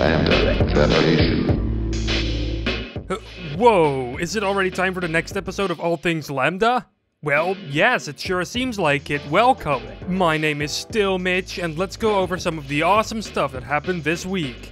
LambdaGeneration. Whoa, is it already time for the next episode of All Things Lambda? Well, yes, it sure seems like it. Welcome! My name is still Mitch, and let's go over some of the awesome stuff that happened this week.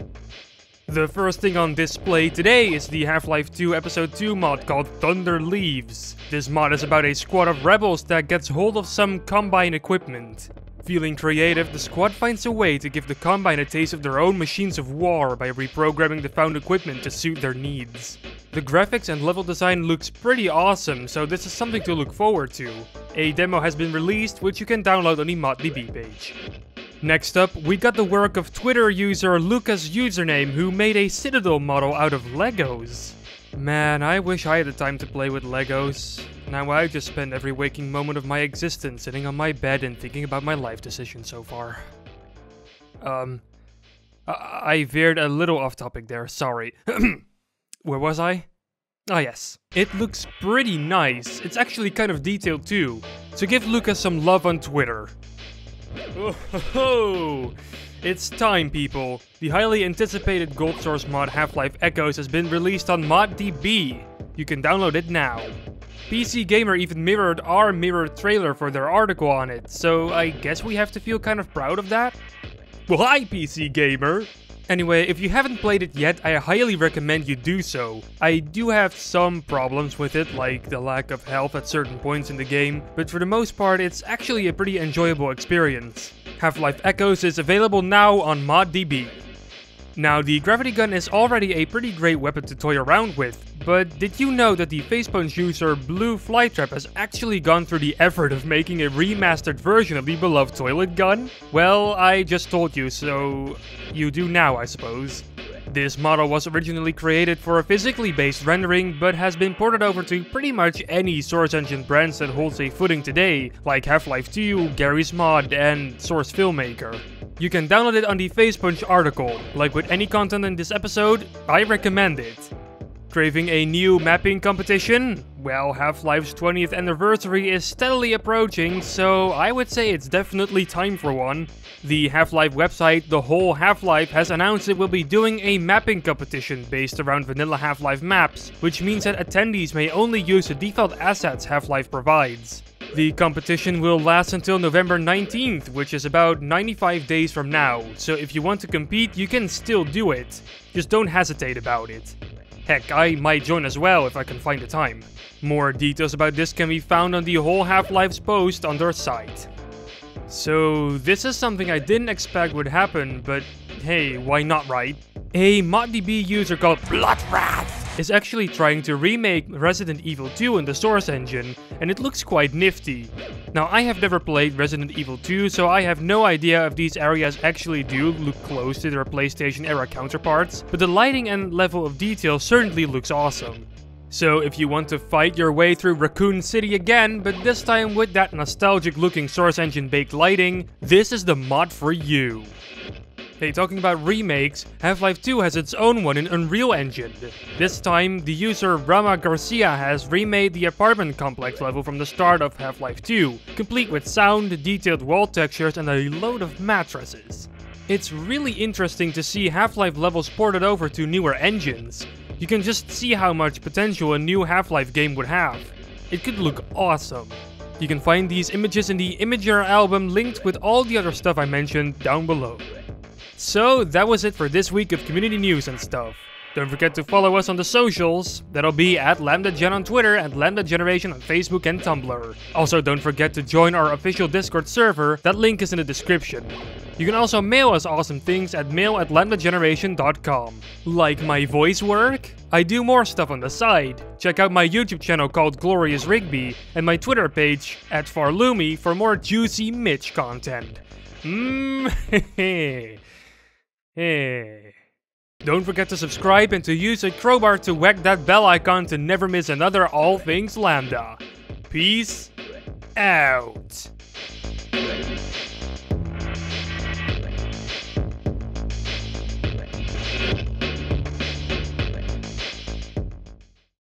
The first thing on display today is the Half-Life 2 Episode 2 mod called Thunder Leaves. This mod is about a squad of rebels that gets hold of some Combine equipment. Feeling creative, the squad finds a way to give the Combine a taste of their own machines of war by reprogramming the found equipment to suit their needs. The graphics and level design looks pretty awesome, so this is something to look forward to. A demo has been released, which you can download on the ModDB page. Next up, we got the work of Twitter user Lucas Username, who made a Citadel model out of Legos. Man, I wish I had the time to play with Legos. Now I just spend every waking moment of my existence sitting on my bed and thinking about my life decisions so far. I veered a little off topic there, sorry. Where was I? Ah yes. It looks pretty nice. It's actually kind of detailed too. So give Lucas some love on Twitter. Oh ho ho! It's time, people. The highly anticipated gold source mod HalfLife Echoes has been released on ModDB. You can download it now. PC Gamer even mirrored our mirror trailer for their article on it, so I guess we have to feel kind of proud of that? Well, hi PC Gamer! Anyway, if you haven't played it yet, I highly recommend you do so. I do have some problems with it, like the lack of health at certain points in the game, but for the most part it's actually a pretty enjoyable experience. HalfLife Echoes is available now on ModDB. Now, the gravity gun is already a pretty great weapon to toy around with, but did you know that the Facepunch user Blue Flytrap has actually gone through the effort of making a remastered version of the beloved toilet gun? Well, I just told you, so you do now, I suppose. This model was originally created for a physically based rendering, but has been ported over to pretty much any Source Engine brands that holds a footing today, like Half-Life 2, Garry's Mod, and Source Filmmaker. You can download it on the Facepunch article. Like with any content in this episode, I recommend it. Craving a new mapping competition? Well, Half-Life's 20th anniversary is steadily approaching, so I would say it's definitely time for one. The Half-Life website, The Whole Half-Life, has announced it will be doing a mapping competition based around vanilla Half-Life maps, which means that attendees may only use the default assets Half-Life provides. The competition will last until November 19th, which is about 95 days from now, so if you want to compete, you can still do it. Just don't hesitate about it. Heck, I might join as well if I can find the time. More details about this can be found on the Whole Half-Life's post on their site. So, this is something I didn't expect would happen, but hey, why not, right? A ModDB user called Bloodwrath is actually trying to remake Resident Evil 2 in the Source Engine, and it looks quite nifty. Now, I have never played Resident Evil 2, so I have no idea if these areas actually do look close to their PlayStation era counterparts, but the lighting and level of detail certainly looks awesome. So if you want to fight your way through Raccoon City again, but this time with that nostalgic looking Source Engine baked lighting, this is the mod for you. Hey, talking about remakes, Half-Life 2 has its own one in Unreal Engine. This time, the user Rama Garcia has remade the apartment complex level from the start of Half-Life 2, complete with sound, detailed wall textures, and a load of mattresses. It's really interesting to see Half-Life levels ported over to newer engines. You can just see how much potential a new Half-Life game would have. It could look awesome. You can find these images in the Imager album linked with all the other stuff I mentioned down below. So that was it for this week of community news and stuff. Don't forget to follow us on the socials. That'll be at LambdaGen on Twitter and LambdaGeneration on Facebook and Tumblr. Also, don't forget to join our official Discord server. That link is in the description. You can also mail us awesome things at mail@LambdaGeneration.com. Like my voice work? I do more stuff on the side. Check out my YouTube channel called Glorious Rigby and my Twitter page @FarLumi for more juicy Mitch content. Hey. Don't forget to subscribe and to use a crowbar to whack that bell icon to never miss another All Things Lambda. Peace out.